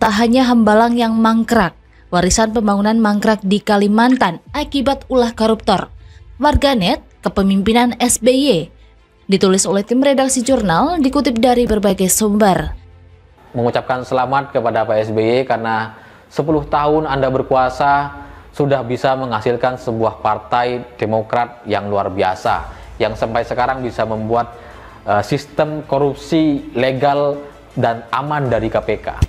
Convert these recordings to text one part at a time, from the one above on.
Tak hanya Hambalang yang mangkrak, warisan pembangunan mangkrak di Kalimantan akibat ulah koruptor. Warganet kepemimpinan SBY. Ditulis oleh tim redaksi jurnal, dikutip dari berbagai sumber. Mengucapkan selamat kepada Pak SBY karena 10 tahun Anda berkuasa sudah bisa menghasilkan sebuah partai Demokrat yang luar biasa, yang sampai sekarang bisa membuat sistem korupsi legal dan aman dari KPK.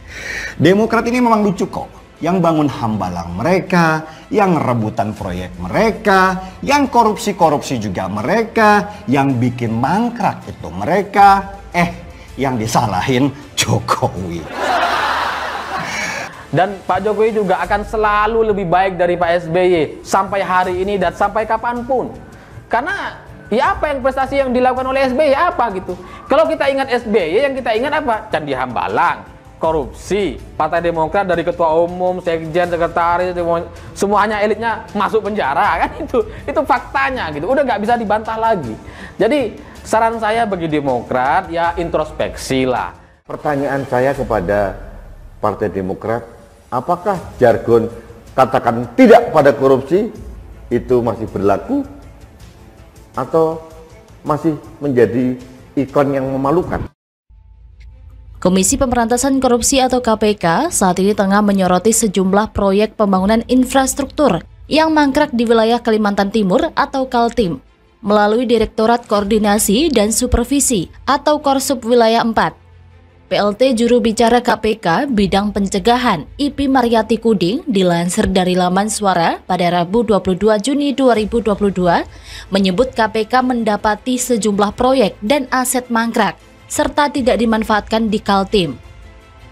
Demokrat ini memang lucu kok. Yang bangun Hambalang mereka, yang rebutan proyek mereka, yang korupsi-korupsi juga mereka, yang bikin mangkrak itu mereka, yang disalahin Jokowi. Dan Pak Jokowi juga akan selalu lebih baik dari Pak SBY sampai hari ini dan sampai kapanpun. Karena ya apa yang prestasi yang dilakukan oleh SBY apa gitu. Kalau kita ingat SBY, yang kita ingat apa? Candi Hambalang, korupsi, Partai Demokrat dari ketua umum, sekjen, sekretaris, semuanya elitnya masuk penjara kan, itu faktanya gitu. Udah nggak bisa dibantah lagi. Jadi saran saya bagi Demokrat ya introspeksi lah. Pertanyaan saya kepada Partai Demokrat, apakah jargon katakan tidak pada korupsi itu masih berlaku atau masih menjadi ikon yang memalukan? Komisi Pemberantasan Korupsi atau KPK saat ini tengah menyoroti sejumlah proyek pembangunan infrastruktur yang mangkrak di wilayah Kalimantan Timur atau Kaltim melalui Direktorat Koordinasi dan Supervisi atau Korsub Wilayah 4. PLT juru bicara KPK bidang pencegahan IP Mariati Kuding dilansir dari laman Suara pada Rabu 22 Juni 2022 menyebut KPK mendapati sejumlah proyek dan aset mangkrak serta tidak dimanfaatkan di Kaltim.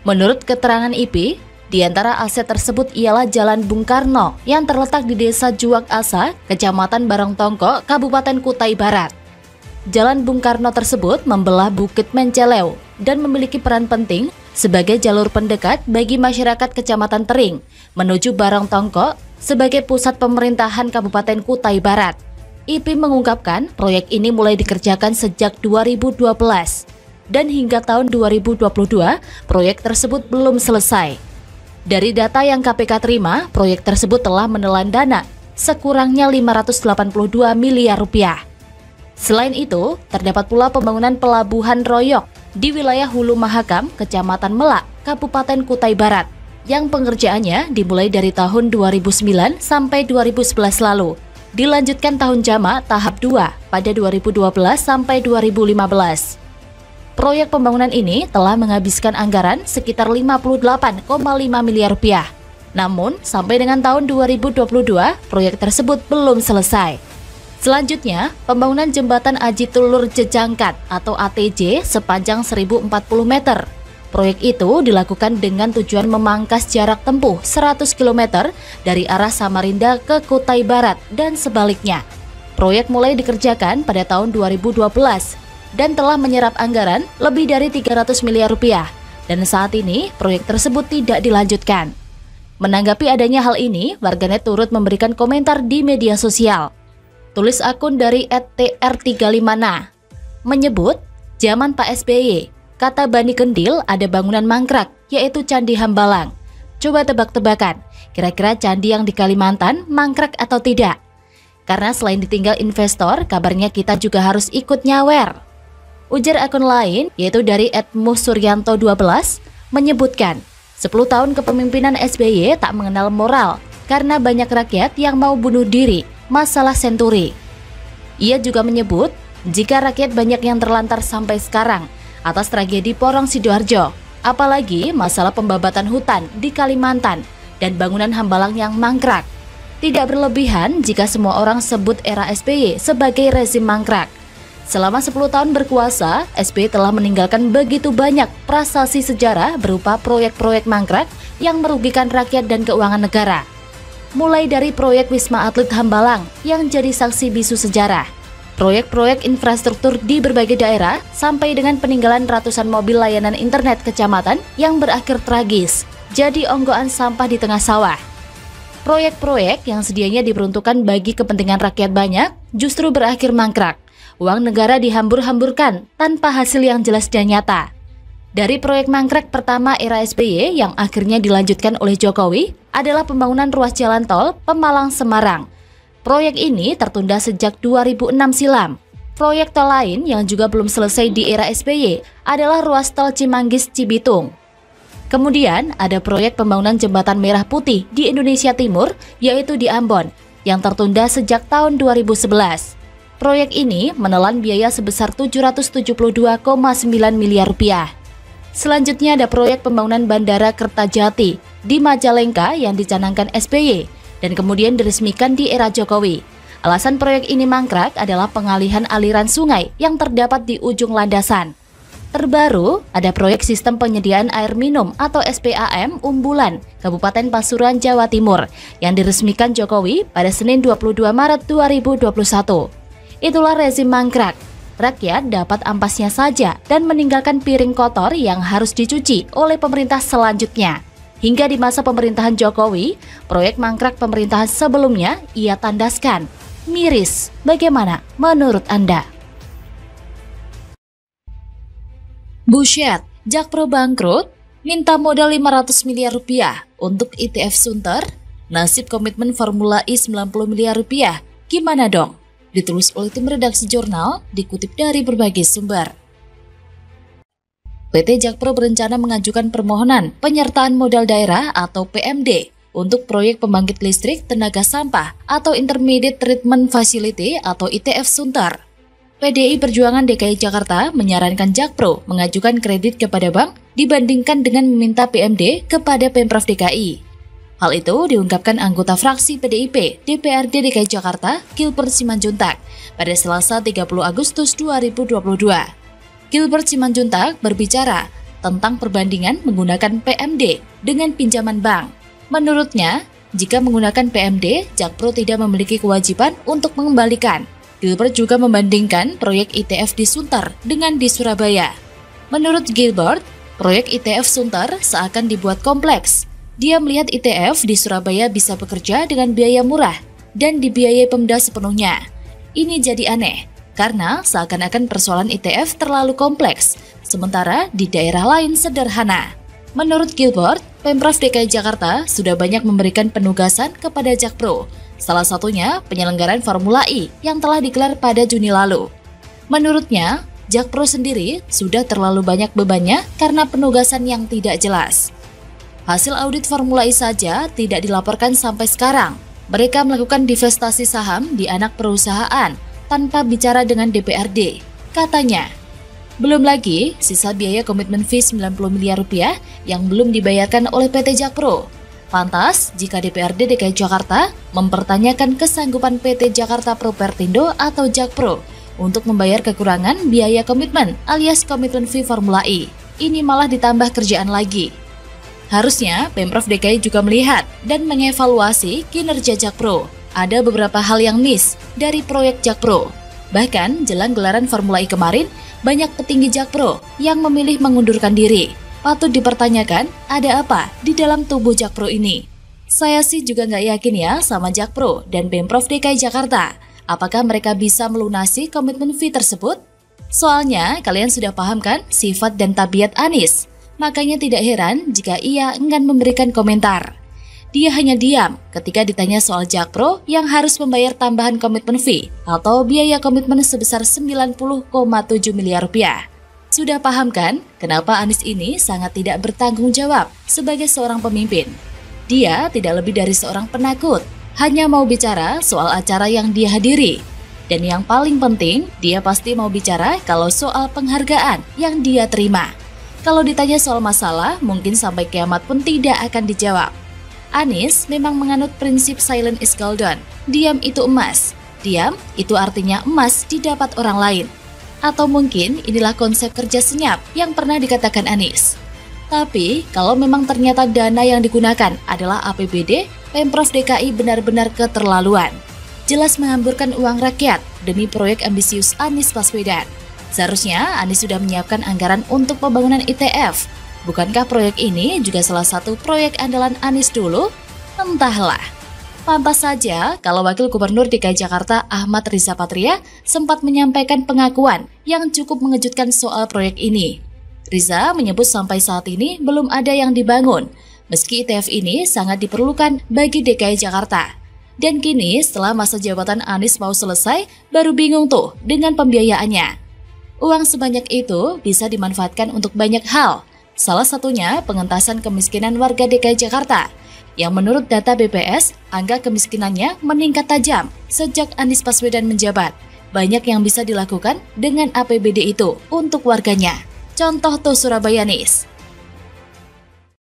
Menurut keterangan IP, di antara aset tersebut ialah Jalan Bung Karno yang terletak di Desa Juak Asa, Kecamatan Barongtongko, Kabupaten Kutai Barat. Jalan Bung Karno tersebut membelah Bukit Menceleu dan memiliki peran penting sebagai jalur pendekat bagi masyarakat Kecamatan Tering menuju Barongtongko sebagai pusat pemerintahan Kabupaten Kutai Barat. IP mengungkapkan proyek ini mulai dikerjakan sejak 2012 dan hingga tahun 2022 proyek tersebut belum selesai. Dari data yang KPK terima, proyek tersebut telah menelan dana sekurangnya 582 miliar rupiah. Selain itu, terdapat pula pembangunan pelabuhan Royok di wilayah Hulu Mahakam, Kecamatan Melak, Kabupaten Kutai Barat, yang pengerjaannya dimulai dari tahun 2009 sampai 2011 lalu, dilanjutkan tahun jamak tahap 2 pada 2012 sampai 2015. Proyek pembangunan ini telah menghabiskan anggaran sekitar 58,5 miliar rupiah. Namun, sampai dengan tahun 2022, proyek tersebut belum selesai. Selanjutnya, pembangunan jembatan Aji Tulur Jejangkat atau ATJ sepanjang 1040 meter. Proyek itu dilakukan dengan tujuan memangkas jarak tempuh 100 km dari arah Samarinda ke Kutai Barat dan sebaliknya. Proyek mulai dikerjakan pada tahun 2012 dan telah menyerap anggaran lebih dari 300 miliar rupiah. Dan saat ini, proyek tersebut tidak dilanjutkan. Menanggapi adanya hal ini, warganet turut memberikan komentar di media sosial. Tulis akun dari @tr35na menyebut, zaman Pak SBY, kata Bani Kendil ada bangunan mangkrak, yaitu Candi Hambalang. Coba tebak-tebakan, kira-kira candi yang di Kalimantan mangkrak atau tidak? Karena selain ditinggal investor, kabarnya kita juga harus ikut nyawer. Ujar akun lain, yaitu dari @musuryanto12, menyebutkan, 10 tahun kepemimpinan SBY tak mengenal moral, karena banyak rakyat yang mau bunuh diri. Masalah senturi. Ia juga menyebut, jika rakyat banyak yang terlantar sampai sekarang atas tragedi Porong Sidoarjo, apalagi masalah pembabatan hutan di Kalimantan dan bangunan Hambalang yang mangkrak. Tidak berlebihan jika semua orang sebut era SBY sebagai rezim mangkrak. Selama 10 tahun berkuasa, SBY telah meninggalkan begitu banyak prasasti sejarah berupa proyek-proyek mangkrak yang merugikan rakyat dan keuangan negara. Mulai dari proyek Wisma Atlet Hambalang yang jadi saksi bisu sejarah, proyek-proyek infrastruktur di berbagai daerah, sampai dengan peninggalan ratusan mobil layanan internet kecamatan yang berakhir tragis, jadi onggoan sampah di tengah sawah. Proyek-proyek yang sedianya diperuntukkan bagi kepentingan rakyat banyak, justru berakhir mangkrak. Uang negara dihambur-hamburkan tanpa hasil yang jelas dan nyata. Dari proyek mangkrak pertama era SBY yang akhirnya dilanjutkan oleh Jokowi adalah pembangunan ruas jalan tol Pemalang-Semarang. Proyek ini tertunda sejak 2006 silam. Proyek tol lain yang juga belum selesai di era SBY adalah ruas tol Cimanggis-Cibitung. Kemudian ada proyek pembangunan jembatan Merah Putih di Indonesia Timur, yaitu di Ambon, yang tertunda sejak tahun 2011. Proyek ini menelan biaya sebesar 772,9 miliar rupiah. Selanjutnya ada proyek pembangunan Bandara Kertajati di Majalengka yang dicanangkan SBY dan kemudian diresmikan di era Jokowi. Alasan proyek ini mangkrak adalah pengalihan aliran sungai yang terdapat di ujung landasan. Terbaru, ada proyek sistem penyediaan air minum atau SPAM Umbulan, Kabupaten Pasuruan, Jawa Timur, yang diresmikan Jokowi pada Senin 22 Maret 2021. Itulah rezim mangkrak. Rakyat dapat ampasnya saja dan meninggalkan piring kotor yang harus dicuci oleh pemerintah selanjutnya. Hingga di masa pemerintahan Jokowi, proyek mangkrak pemerintahan sebelumnya ia tandaskan. Miris, bagaimana menurut Anda? Buset, Jakpro bangkrut, minta modal 500 miliar rupiah untuk ITF Sunter, nasib komitmen Formula E 90 miliar rupiah, gimana dong? Ditulis oleh tim redaksi jurnal, dikutip dari berbagai sumber. PT Jakpro berencana mengajukan permohonan penyertaan modal daerah atau PMD untuk proyek pembangkit listrik tenaga sampah atau Intermediate Treatment Facility atau ITF Sunter. PDI Perjuangan DKI Jakarta menyarankan Jakpro mengajukan kredit kepada bank dibandingkan dengan meminta PMD kepada Pemprov DKI. Hal itu diungkapkan anggota fraksi PDIP DPRD DKI Jakarta, Gilbert Simanjuntak, pada Selasa 30 Agustus 2022. Gilbert Simanjuntak berbicara tentang perbandingan menggunakan PMD dengan pinjaman bank. Menurutnya, jika menggunakan PMD, Jakpro tidak memiliki kewajiban untuk mengembalikan. Gilbert juga membandingkan proyek ITF di Sunter dengan di Surabaya. Menurut Gilbert, proyek ITF Sunter seakan dibuat kompleks. Dia melihat ITF di Surabaya bisa bekerja dengan biaya murah dan dibiayai Pemda sepenuhnya. Ini jadi aneh, karena seakan-akan persoalan ITF terlalu kompleks, sementara di daerah lain sederhana. Menurut Gilbert, Pemprov DKI Jakarta sudah banyak memberikan penugasan kepada Jakpro, salah satunya penyelenggaraan Formula E yang telah digelar pada Juni lalu. Menurutnya, Jakpro sendiri sudah terlalu banyak bebannya karena penugasan yang tidak jelas. Hasil audit Formula E saja tidak dilaporkan sampai sekarang. Mereka melakukan divestasi saham di anak perusahaan tanpa bicara dengan DPRD, katanya. Belum lagi sisa biaya komitmen fee 90 miliar rupiah yang belum dibayarkan oleh PT Jakpro. Pantas jika DPRD DKI Jakarta mempertanyakan kesanggupan PT Jakarta Propertindo atau Jakpro untuk membayar kekurangan biaya komitmen alias komitmen fee Formula E. Ini malah ditambah kerjaan lagi. Harusnya Pemprov DKI juga melihat dan mengevaluasi kinerja Jakpro. Ada beberapa hal yang miss dari proyek Jakpro. Bahkan jelang gelaran Formula E kemarin, banyak petinggi Jakpro yang memilih mengundurkan diri. Patut dipertanyakan ada apa di dalam tubuh Jakpro ini. Saya sih juga nggak yakin ya sama Jakpro dan Pemprov DKI Jakarta. Apakah mereka bisa melunasi komitmen fee tersebut? Soalnya kalian sudah paham kan sifat dan tabiat Anies. Makanya tidak heran jika ia enggan memberikan komentar. Dia hanya diam ketika ditanya soal Jakpro yang harus membayar tambahan komitmen fee atau biaya komitmen sebesar 90,7 miliar rupiah. Sudah paham kan kenapa Anies ini sangat tidak bertanggung jawab sebagai seorang pemimpin? Dia tidak lebih dari seorang penakut, hanya mau bicara soal acara yang dia hadiri. Dan yang paling penting, dia pasti mau bicara kalau soal penghargaan yang dia terima. Kalau ditanya soal masalah, mungkin sampai kiamat pun tidak akan dijawab. Anies memang menganut prinsip silent is golden, diam itu emas. Diam itu artinya emas didapat orang lain. Atau mungkin inilah konsep kerja senyap yang pernah dikatakan Anies. Tapi kalau memang ternyata dana yang digunakan adalah APBD, Pemprov DKI benar-benar keterlaluan. Jelas menghamburkan uang rakyat demi proyek ambisius Anies Baswedan. Seharusnya Anies sudah menyiapkan anggaran untuk pembangunan ITF. Bukankah proyek ini juga salah satu proyek andalan Anies dulu? Entahlah. Pantas saja kalau Wakil Gubernur DKI Jakarta Ahmad Riza Patria sempat menyampaikan pengakuan yang cukup mengejutkan soal proyek ini. Riza menyebut sampai saat ini belum ada yang dibangun, meski ITF ini sangat diperlukan bagi DKI Jakarta. Dan kini setelah masa jabatan Anies mau selesai, baru bingung tuh dengan pembiayaannya. Uang sebanyak itu bisa dimanfaatkan untuk banyak hal, salah satunya pengentasan kemiskinan warga DKI Jakarta, yang menurut data BPS, angka kemiskinannya meningkat tajam sejak Anies Baswedan menjabat. Banyak yang bisa dilakukan dengan APBD itu untuk warganya. Contoh tuh Surabaya Nis.